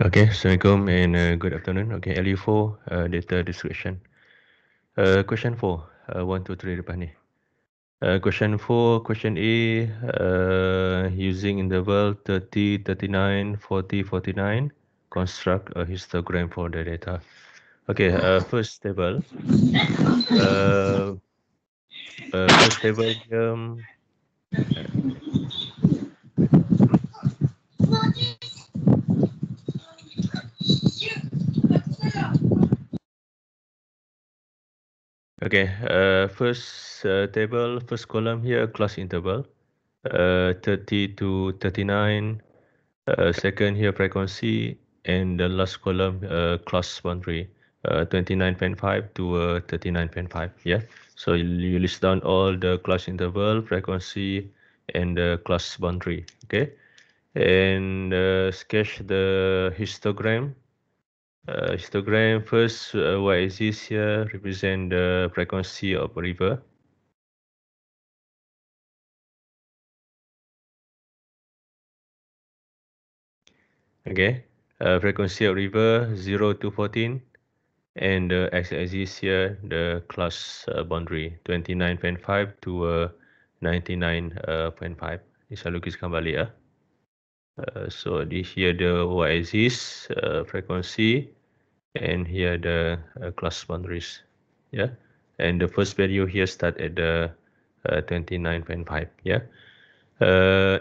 Okay, Assalamualaikum and good afternoon. Okay, LU4 data description. Question 4, 1, 2, 3 depan ni. Question 4, question A, using interval 30, 39, 40, 49, construct a histogram for the data. Okay, first table. First table okay, first table, first column here, class interval, 30 to 39. Second here, frequency, and the last column, class boundary, 29.5 to 39.5. Yeah. So you list down all the class interval, frequency, and the class boundary. Okay. And sketch the histogram. Histogram first, y-axis here represent the frequency of a river. Okay. Frequency of river 0 to 14. And the x-axis here, the class boundary 29.5 to 99.5. Ini saya lukiskan balik ya. So di here the y-axis frequency, and here the class boundaries. Yeah, and the first value here start at the 29.5. Yeah.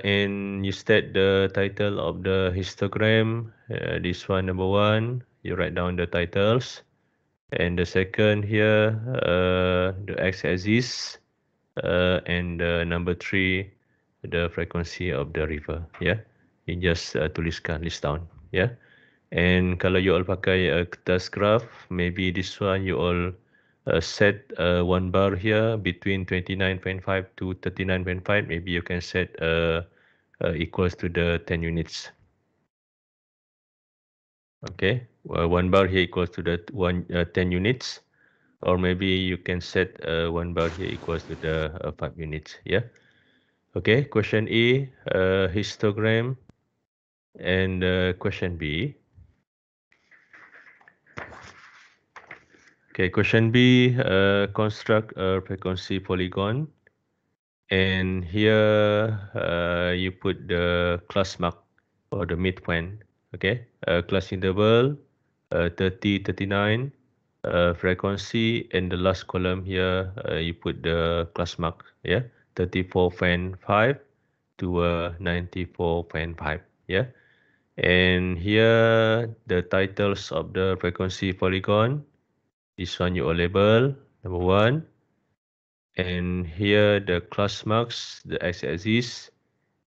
And you state the title of the histogram. This one, number 1, you write down the titles. And the second here, the x-axis, and number 3, the frequency of the river. Yeah, you just tuliskan, list down. Yeah, and kalau you all pakai kertas graph, maybe this one you all set one bar here between 29.5 to 39.5. Maybe you can set equals to the 10 units. Okay, one bar here equals to the 10 units. Or maybe you can set one bar here equals to the 5 units. Yeah. Okay. Question A, histogram, and question B. Okay. Question B, construct a frequency polygon, and here you put the class mark or the midpoint. Okay. Class interval 30, 39. Frequency, and the last column here you put the class mark. Yeah, 34.5 to 94.5. Yeah, and here the titles of the frequency polygon. This one you all label number 1, and here the class marks, the x-axis,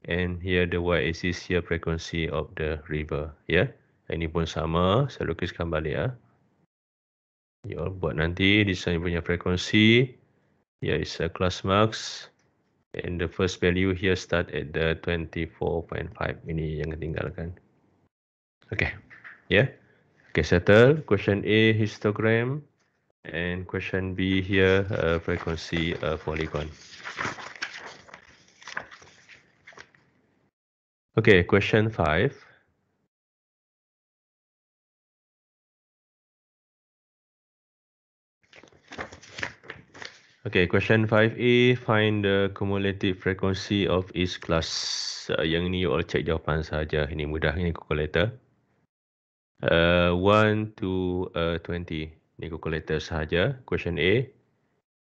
and here the y-axis, here frequency of the river. Yeah, ini pun sama, saya lukiskan balik ya. You all buat nanti, this one punya frequency. Here is a class marks, and the first value here start at the 24.5. Ini yang ketinggalkan. Okay, yeah. Okay, settle. Question A, histogram, and question B here, frequency polygon. Okay, question 5. Okay, question 5A, find the cumulative frequency of each class. Yang ini you all check jawapan saja. Ini mudah, ini calculator. 1 to 20. Ini calculator saja. Question A.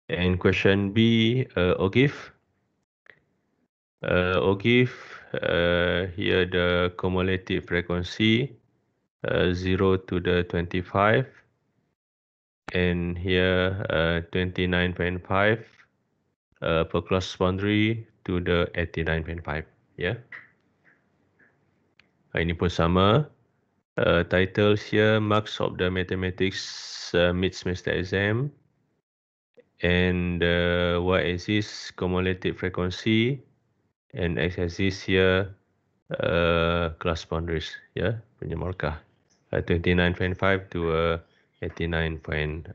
And question B, OGIF. OGIF, here the cumulative frequency, 0 to the 25. And here 29.5 per class boundary to the 89.5. Yeah. Ini pun sama. Titles here, marks of the mathematics mid-semester exam. And y-axis, cumulative frequency. And x-axis here, class boundaries. Yeah, punya markah. 29.5 to 89.5.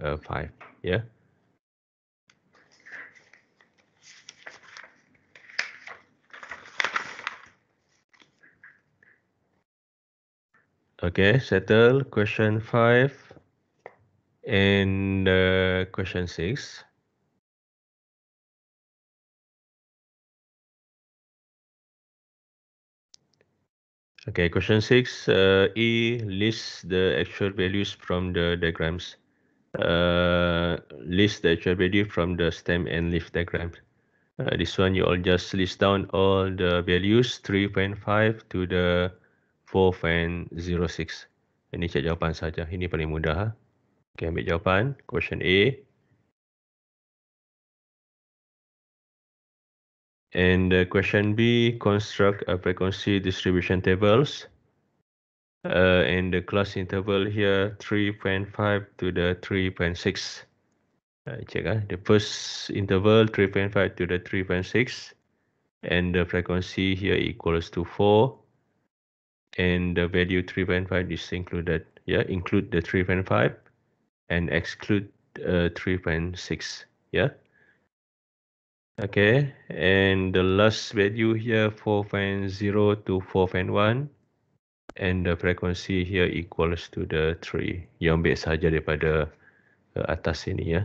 Yeah. Okay, settle. Question 5 and question 6. Okay, question 6. E lists the actual values from the diagrams. List the actual value from the stem and leaf diagrams. This one you all just list down all the values 3.5 to the 4.06. Ini cek jawapan saja. Ini paling mudah. Ha? Okay, ambil jawapan. Question A. And question B, construct a frequency distribution tables. And the class interval here 3.5 to the 3.6. Check the first interval 3.5 to the 3.6, and the frequency here equals to 4, and the value 3.5 is included. Yeah, include the 3.5 and exclude 3.6. Yeah. Okay, and the last value here 4.0 to 4.1, and the frequency here equals to the 3. Yang ambil saja daripada atas ini ya.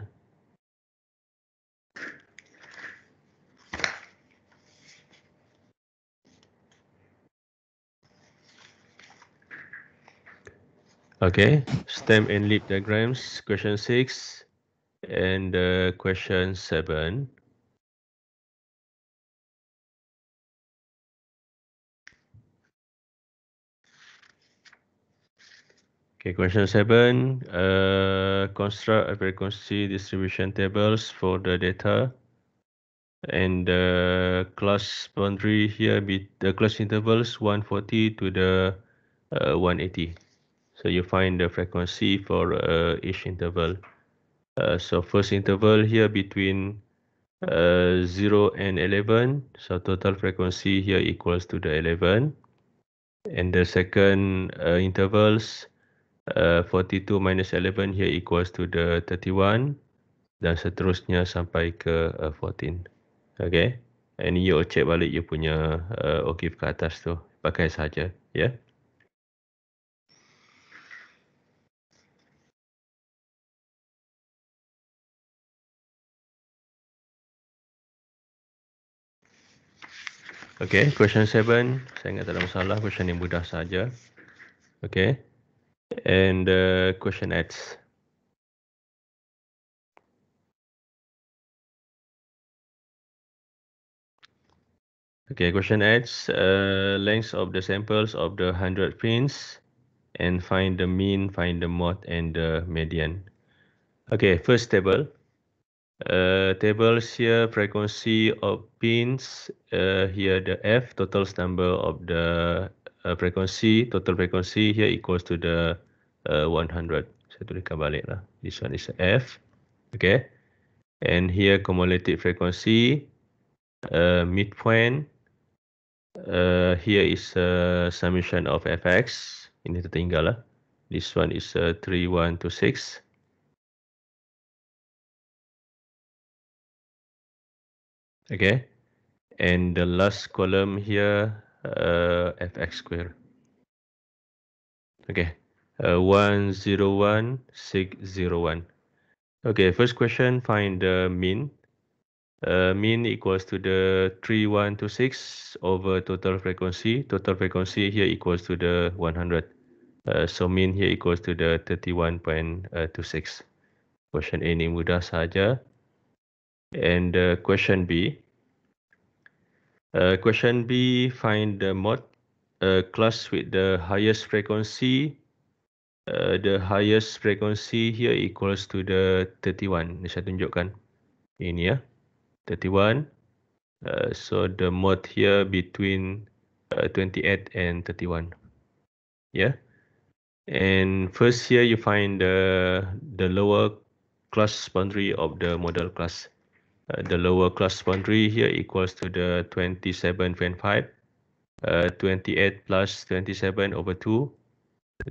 Okay, stem and leaf diagrams, question 6 and question 7. Okay, question 7. Construct a frequency distribution tables for the data, and the class boundary here be the class intervals 140 to the 180. So you find the frequency for each interval. So first interval here between 0 and 11. So total frequency here equals to the 11. And the second intervals 42 minus 11 here equals to the 31. Dan seterusnya sampai ke 14. Okay. Ini you check balik you punya OGIF ke atas tu. Pakai saja. Ya. Yeah? Okay, question 7. Saya ingat tak ada masalah. Question yang mudah saja. Okay. And question 8. Okay, question 8. Length of the samples of the 100 pins, and find the mean, find the mode, and the median. Okay, first table. Tables here, frequency of pins. Here the F, total number of the frequency, total frequency here equals to the 100. Saya tuliskan balik lah. This one is F. Okay. And here cumulative frequency, midpoint. Here is summation of fx. Ini tertinggal lah. This one is 3126. Okay. And the last column here, fx square. Okay. 101601. Okay, first question, find the mean. Mean equals to the 3126 over total frequency. Total frequency here equals to the 100. So mean here equals to the 31.26. Question A ini mudah saja. And question B. Question B, find the mode class with the highest frequency. The highest frequency here equals to the 31. Ini saya tunjukkan. Ini ya, 31. So the mode here between 28 and 31. Yeah. And first here you find the lower class boundary of the model class. The lower class boundary here equals to the 27.5. 28 plus 27 over 2,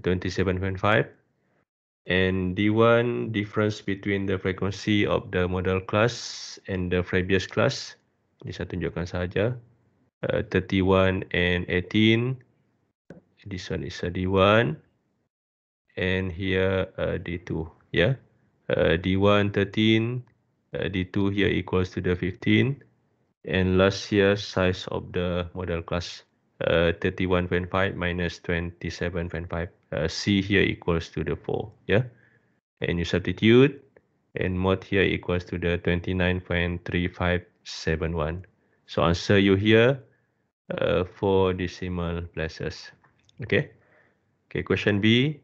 27.5. And D1, difference between the frequency of the model class and the previous class. Ini saya tunjukkan saja. 31 and 18. This one is a D1. and here D2, yeah. D1 13, D2 here equals to the 15, and last year size of the model class 31.5 minus 27.5. C here equals to the 4, yeah. And you substitute, and mod here equals to the 29.3571. So answer you here 4 decimal places. Okay. Okay, question B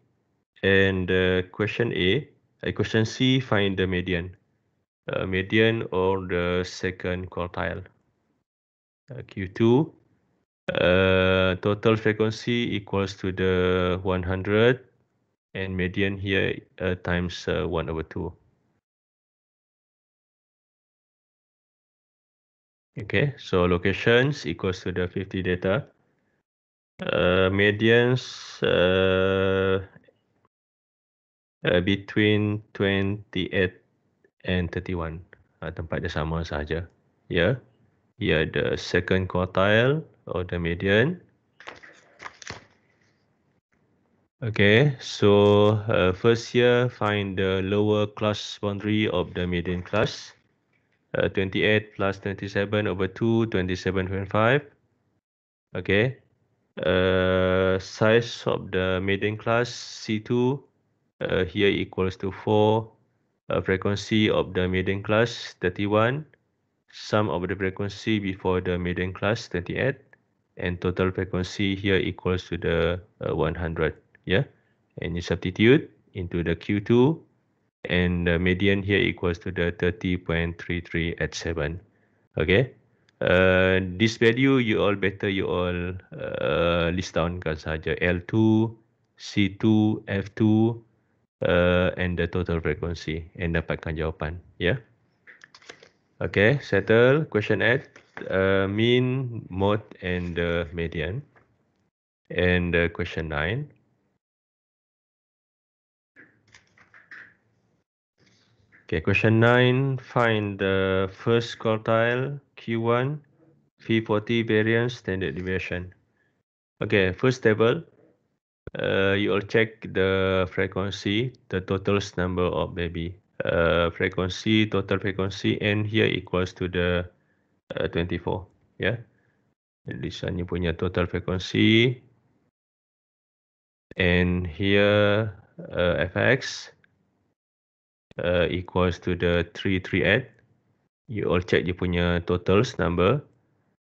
and question A. Question C, find the median. Median or the second quartile. Q2, total frequency equals to the 100, and median here times 1/2. Okay, so locations equals to the 50 data. Medians between 28 and 31. Tempat dia sama saja. Yeah. Here the second quartile or the median. Okay, so first here find the lower class boundary of the median class. 28 plus 27/2, 27.5. Okay. Size of the median class C2 here equals to 4. Frequency of the median class 31. Sum of the frequency before the median class 28, and total frequency here equals to the 100. Yeah, and you substitute into the Q2, and the median here equals to the 30.3387. Okay. This value you all list downkan saja L2, C2, F2, and the total frequency, and dapatkan jawapan. Yeah. Okay, settle. Question 8, mean, mode, and median. And question 9. Okay, question 9, find the first quartile, Q1, P40 variance, standard deviation. Okay, first table, you all check the frequency, the total number of baby. Frequency, total frequency, and here equals to the 24. Yeah. This one you punya total frequency. And here fx equals to the 338. You all check you punya totals number,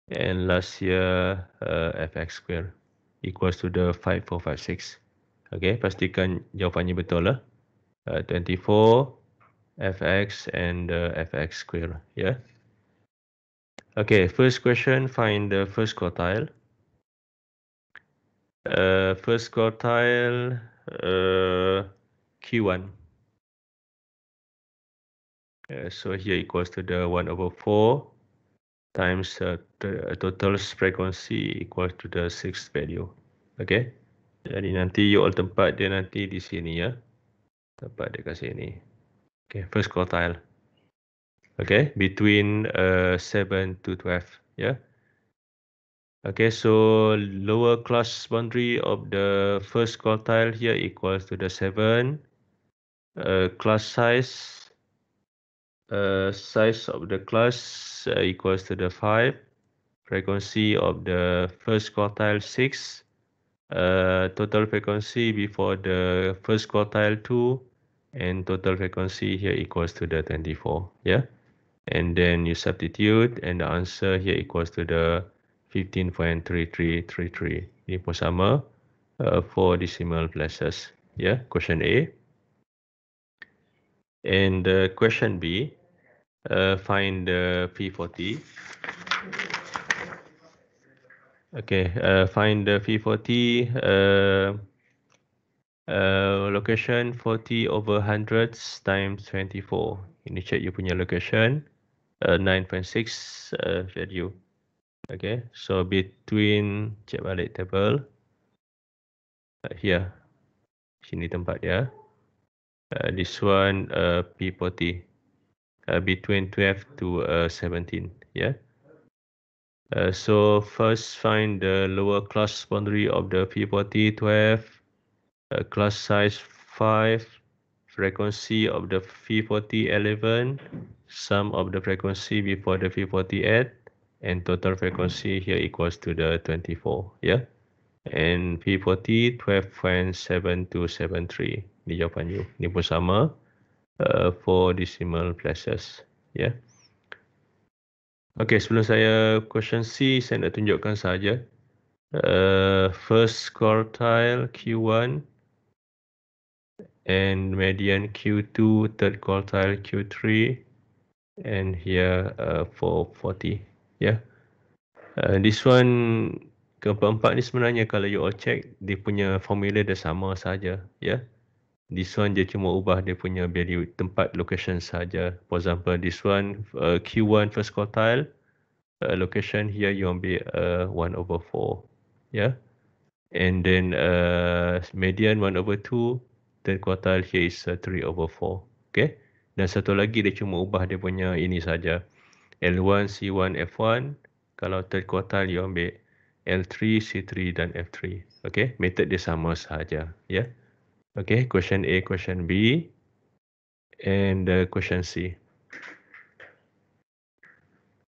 and last year fx square equals to the 5456. Okay, pastikan jawapannya betul lah. 24 fx and fx square. Yeah. Okay, first question, find the first quartile. First quartile Q1. So here equals to the 1/4 times total frequency equals to the 6th value. Okay. Jadi nanti you all tempat dia nanti di sini ya. Tempat dia kat sini. Okay, first quartile. Okay, between 7 to 12. Yeah. Okay, so lower class boundary of the first quartile here equals to the 7. Class size of the class equals to the 5. Frequency of the first quartile 6. Total frequency before the first quartile 2, and total frequency here equals to the 24. Yeah. And then you substitute, and the answer here equals to the 15.3333. Ini pun sama, 4 decimal places. Yeah, question A. And question B, find the P40. Okay, find the P40 location 40/100 times 24. Ini check you punya location, 9.6 value. Okay, so between, check balik table, here, sini tempat dia. This one P40, between 12 to 17. Yeah. So first find the lower class boundary of the P40 12. Class size 5, frequency of the V40 11, sum of the frequency before the V40 add, and total frequency here equals to the 24. Yeah. And V40 12.7273. Ni jawapan you. Ni pun sama. 4 decimal places. Yeah. Okay, sebelum saya question C, saya nak tunjukkan saja. First quartile Q1 and median Q2, third quartile Q3, and here for 40. Yeah. This one, keempat-empat ni sebenarnya kalau you all check, dia punya formula dah sama saja. Yeah. This one dia cuma ubah dia punya value tempat location saja. For example, this one Q1 first quartile, location here you ambil 1/4. Yeah. And then median 1/2, third quartile here is 3/4. Okay. Dan satu lagi dia cuma ubah dia punya ini saja. L1, C1, F1. Kalau third quartile you ambil L3, C3 dan F3. Okay. Method dia sama sahaja. Yeah. Okay. Question A, question B. And question C.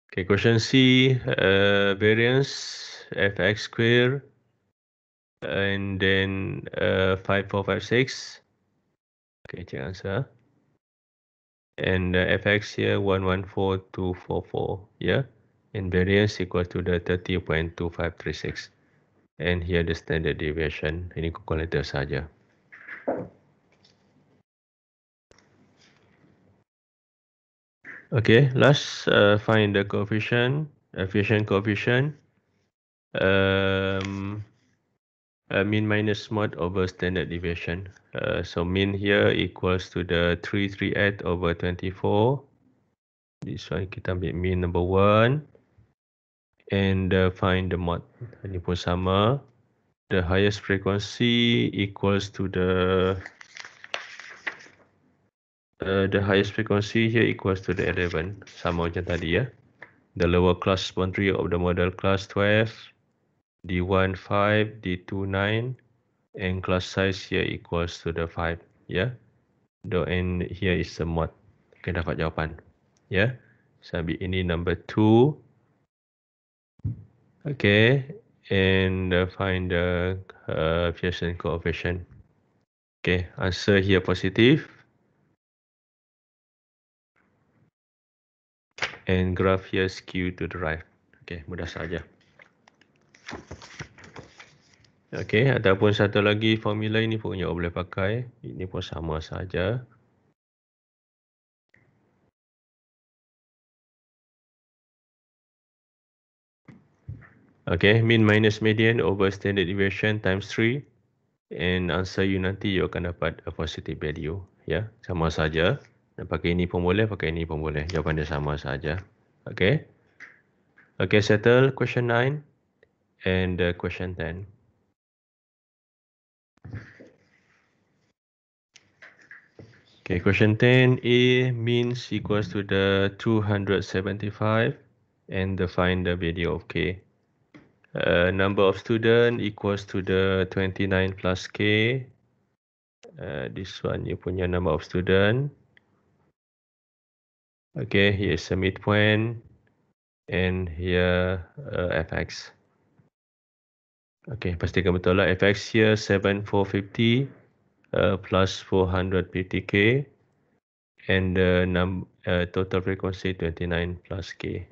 Okay. Question C. Variance fx square. And then 5456. Okay, check answer. And fx here 114244. Yeah. And variance equal to the 30.2536. And here the standard deviation. Ini calculator saja. Okay, last find the coefficient, efficient coefficient. Mean minus mod over standard deviation. So mean here equals to the 338 over 24. This one kita ambil mean number 1. And find the mod. Ini pun sama. The highest frequency equals to the highest frequency here equals to the 11. Sama macam tadi ya. The lower class boundary of the model class 12. D1 5, D2 9, and class size here equals to the 5. Yeah. And here is the mod. Okay, dapat jawapan. Yeah. So ini number 2. Okay. And find the Pearson coefficient. Okay. Answer here positive. And graph here skew to the right. Okay, mudah saja. Okay, ataupun satu lagi formula ini pun you boleh pakai. Ini pun sama saja. Okay, mean minus median over standard deviation times 3. And answer you nanti you akan dapat a positive value. Ya, sama saja. Dan pakai ini pun boleh, pakai ini pun boleh. Jawapan dia sama saja. Okay. Okay, settle question 9 and question 10. Okay, question 10, A means equals to the 275 and find the value of K. Number of student equals to the 29 plus K. This one you punya number of student. Okay, here is a midpoint and here fx. Okay, pastikan betul lah. Fx here 7450 plus 450k and total frequency 29 plus k.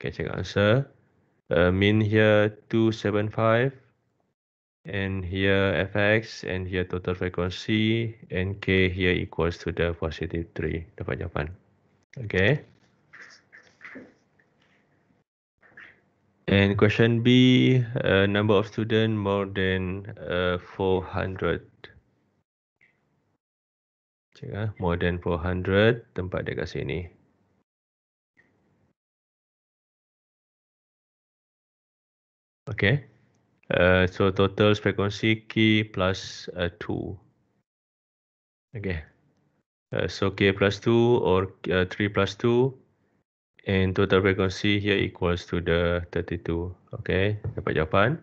Okay, check answer. Mean here 275 and here fx and here total frequency and k here equals to the positive 3. Dapat jawapan. Okay. And question B, number of students more than 400. Cik, more than 400, tempat dia kat sini. Okay. So total frequency K plus 2. Okay. So K plus 2 or 3 plus 2. And total frequency here equals to the 32. Okay. Dapat jawapan.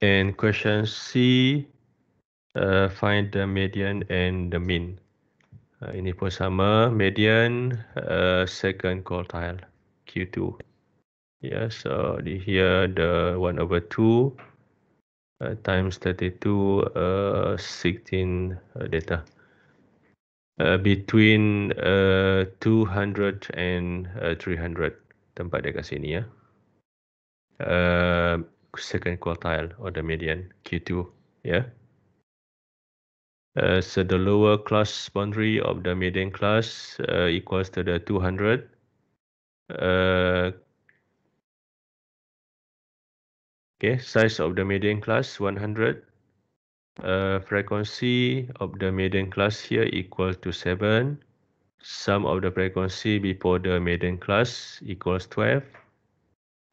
And question C, find the median and the mean. Ini pun sama, median, second quartile, Q2. Yeah, so here the 1/2 times 32, 16 data. Between 200 and 300, tempat dia kat sini ya. Second quartile or the median, Q2, yeah. So the lower class boundary of the median class equals to the 200. Okay, size of the median class 100. Frequency of the median class here equals to 7. Sum of the frequency before the median class equals 12.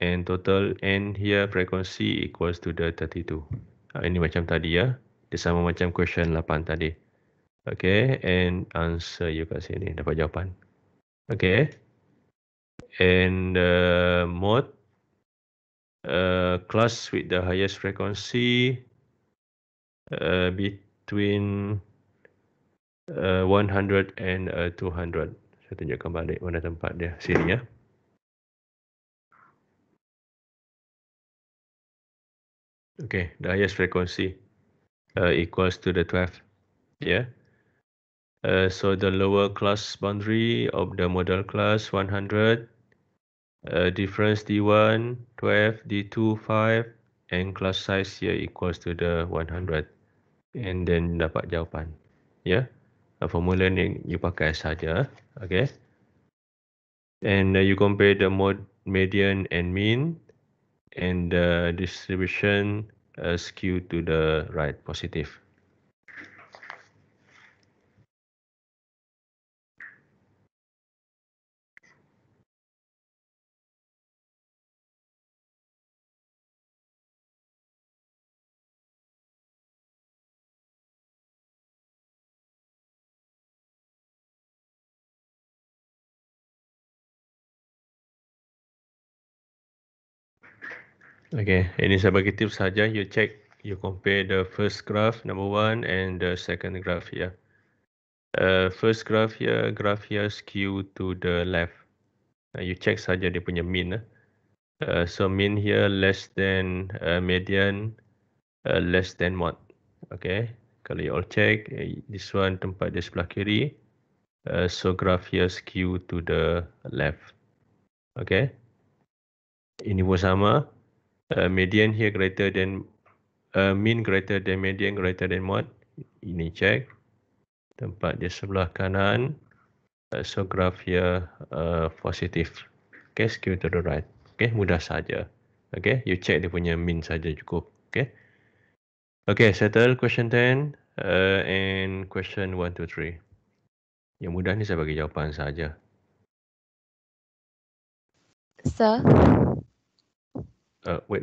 And total N here frequency equals to the 32. Ini macam tadi ya. Dia sama macam question 8 tadi. Okay, and answer you kat sini. Dapat jawapan. Okay. And mode, class with the highest frequency between 100 and 200. Saya tunjukkan balik mana tempat dia. Sini ya. Okay, the highest frequency equals to the 12. Yeah. So the lower class boundary of the model class 100, difference D1, 12, D2, 5, and class size here equals to the 100. And then dapat jawapan. Yeah. Formula ni you pakai saja. Okay. And you compare the median and mean, and the distribution skew to the right, positive. Okay, ini saya bagi tips saja. You check, you compare the first graph, number 1, and the second graph here. First graph here skew to the left. You check saja dia punya mean. So mean here less than median, less than mod. Okay, kalau you all check, this one tempat dia sebelah kiri. So graph here skew to the left. Okay, ini pun sama. Median here greater than mean, greater than median, greater than mod. Ini check. Tempat dia sebelah kanan. So graph here positive. Okay, skew to the right. Okay, mudah saja. Okay, you check dia punya mean saja cukup. Okay. Okay, settle question 10 and question 1, 2, 3. Yang mudah ni saya bagi jawapan saja. Sir. Wait.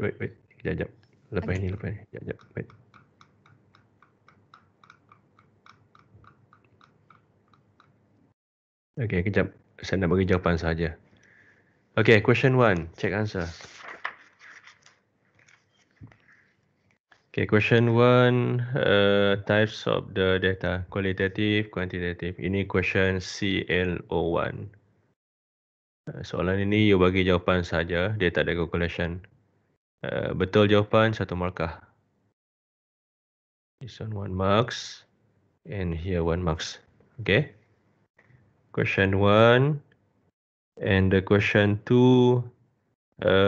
Sekejap. Lepas ni. Sekejap. Wait. Okay, kejap. Saya nak bagi jawapan saja. Okay, question 1. Check answer. Okay, question 1. Types of the data. Qualitative, quantitative. Ini question CLO1. Soalan ini you bagi jawapan saja. Dia tak ada calculation. Betul jawapan 1 markah. This one 1 marks. And here 1 marks. Okay. Question 1. And the question 2.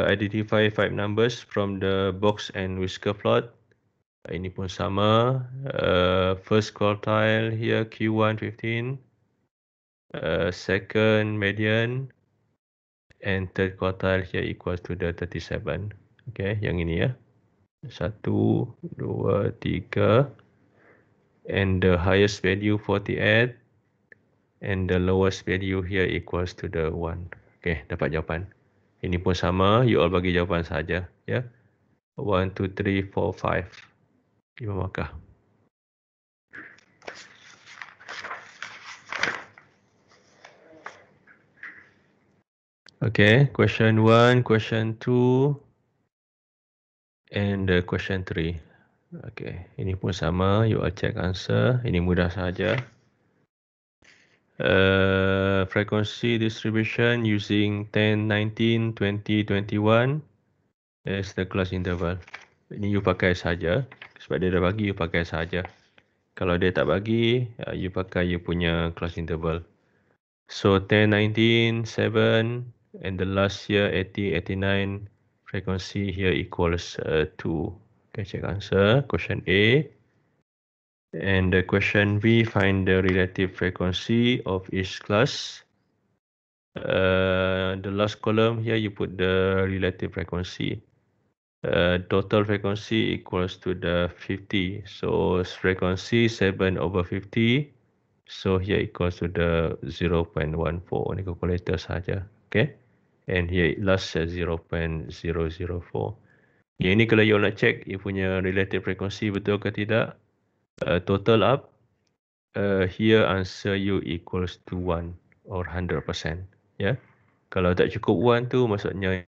Identify 5 numbers from the box and whisker plot. Ini pun sama. First quartile here Q1 15. Second median. And third quartile here equals to the 37. Okay, yang ini ya. 1, 2, 3. And the highest value 48. And the lowest value here equals to the 1. Okay, dapat jawapan. Ini pun sama. You all bagi jawapan saja. Ya. 1, 2, 3, 4, 5. 5 markah. Okay, question 1, question 2, And question 3. Okay, ini pun sama. You all check answer. Ini mudah saja. Frequency distribution using 10, 19, 20, 21 as the class interval. Ini you pakai saja. Sebab dia dah bagi, you pakai saja. Kalau dia tak bagi, you pakai you punya class interval. So 10, 19, 7, and the last here 80, 89, frequency here equals 2. Okay, check answer. Question A. And the question B, find the relative frequency of each class. The last column here, you put the relative frequency. Total frequency equals to the 50. So frequency 7/50. So here equals to the 0.14. Ini calculator saja. Okay. And here last 0.004. Yang ini kalau you nak check, you punya relative frequency betul ke tidak. Total up. Here answer you equals to 1 or 100%. Ya. Kalau tak cukup 1 tu maksudnya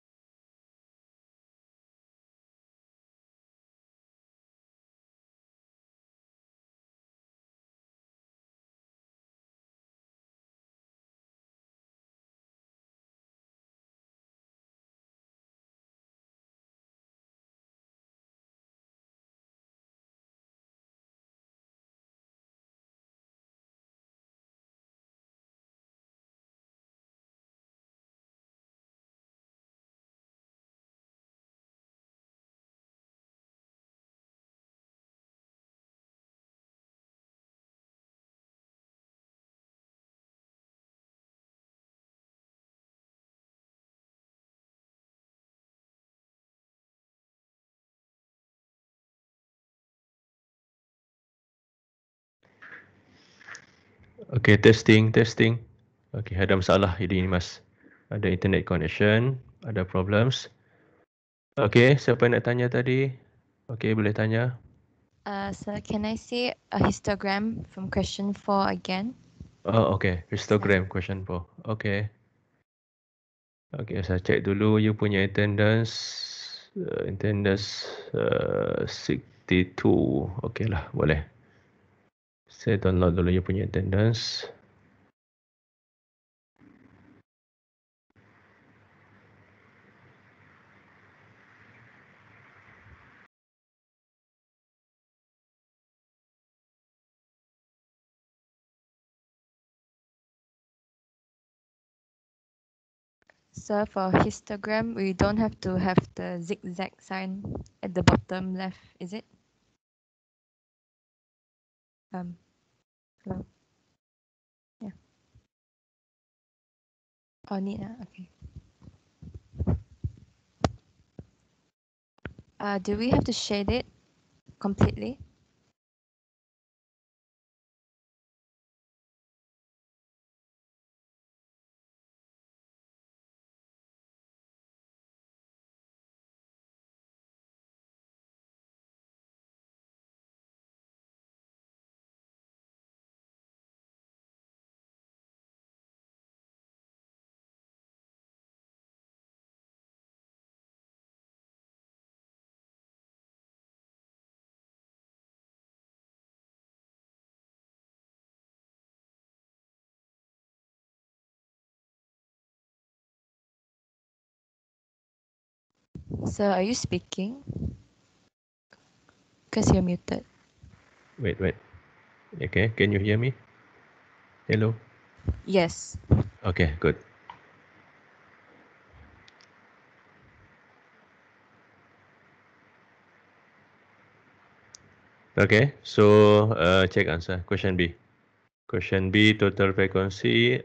okay, testing. Okay, ada masalah ini Mas. Ada internet connection, ada problems. Okay, siapa nak tanya tadi? Okay, boleh tanya. So can I see a histogram from question 4 again? Oh, okay. Histogram question 4. Okay. Okay, saya check dulu you punya attendance. Attendance 62. Okay lah, boleh. Saya download dulu you punya attendance. So for histogram, we don't have to have the zigzag sign at the bottom left, is it? Hello? Yeah. Oh, need okay. Do we have to shade it completely? So are you speaking? Because you're muted. Wait. Okay, can you hear me? Hello? Yes. Okay, good. Okay, so check answer. Question B. Question B, total frequency,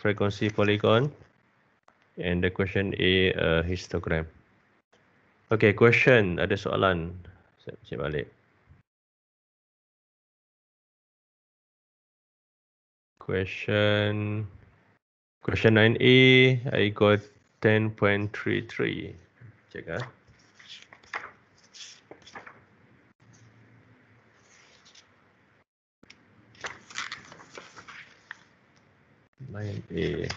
frequency polygon. And the question A, histogram. Okay, question. Ada soalan. Saya cek balik. Question 9A, I got 10.33. Check ah. 9A.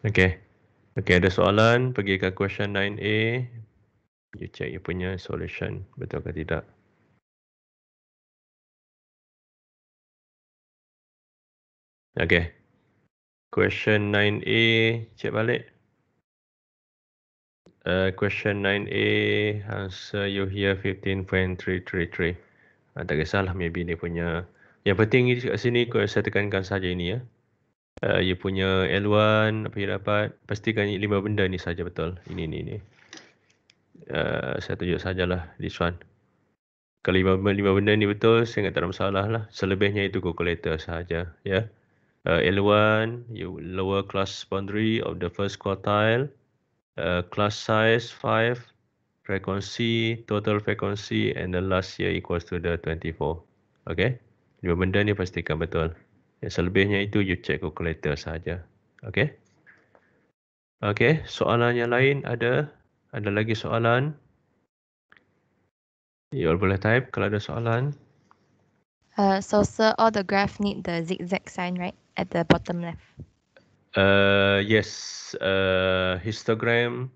Okay. Okay, ada soalan, pergi ke question 9A. You check you punya solution, betul ke tidak. Okay. Question 9A, check balik. Question 9A, answer you here 15.333. Tak kisahlah, maybe dia punya. Yang penting kat sini saya tekankan saja ini ya. You punya L1, apa you dapat, pastikan 5 benda ni saja betul. Ini. Saya tunjuk sajalah this one. Kalau 5 benda ni betul, saya ingat tak ada masalah lah. Selebihnya itu calculator saja. Ya. L1, you lower class boundary of the first quartile. Class size 5. Frequency, total frequency, and the last year equals to the 24. Okay. 5 benda ni pastikan betul. Yang selebihnya itu you check calculator saja. Okay. Okay, soalan yang lain ada? Ada lagi soalan? You all boleh type kalau ada soalan. So sir, all the graph need the zigzag sign, right? At the bottom left. Yes, histogram,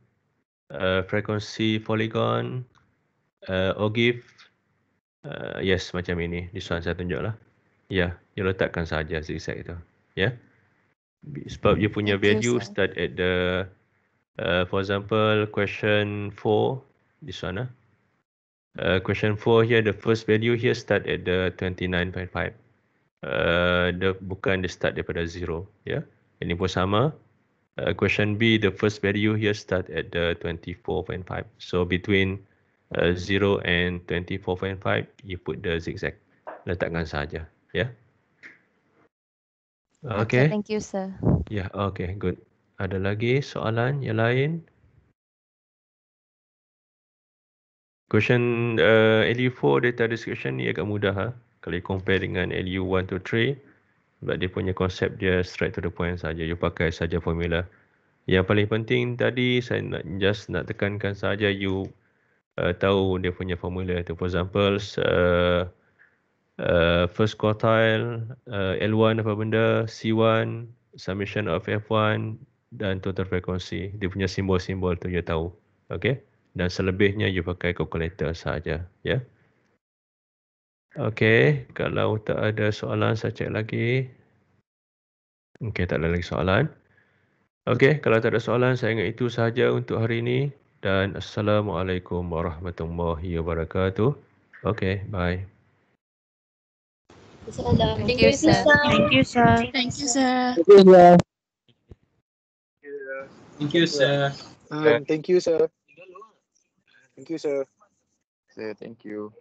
frequency polygon, OGIF. Yes, macam ini. This one saya tunjuk lah. Ya, you letakkan saja zigzag itu. Ya. Sebab you punya Thank you, value sir. start at the, for example, question 4. This one. Question 4 here, the first value here start at the 29.5. Bukan dia start daripada 0. Ya. Ini pun sama. Question B, the first value here start at the 24.5. So between 0 and 24.5, you put the zigzag. Letakkan saja. Ya. Okay. Thank you, sir. Ya, okay, good. Ada lagi soalan yang lain? Question LU4 data description ni agak mudah ha. Kalau compare dengan LU1 to 3, sebab dia punya konsep dia straight to the point saja. You pakai saja formula. Yang paling penting tadi saya nak tekankan saja you tahu dia punya formula tu. For example, first quartile, L1 apa benda, C1, summation of F1 dan total frequency. Dia punya simbol-simbol tu you tahu. Okay? Dan selebihnya you pakai calculator saja. Ya. Okay, kalau tak ada soalan saya cek lagi. Okay, tak ada lagi soalan. Okay, kalau tak ada soalan saya ingat itu sahaja untuk hari ini. Dan Assalamualaikum warahmatullahi wabarakatuh. Okay, bye. Thank you, sir. Thank you, sir. Thank you, sir. Thank you, sir. Thank you, sir. Thank you, sir. Thank you.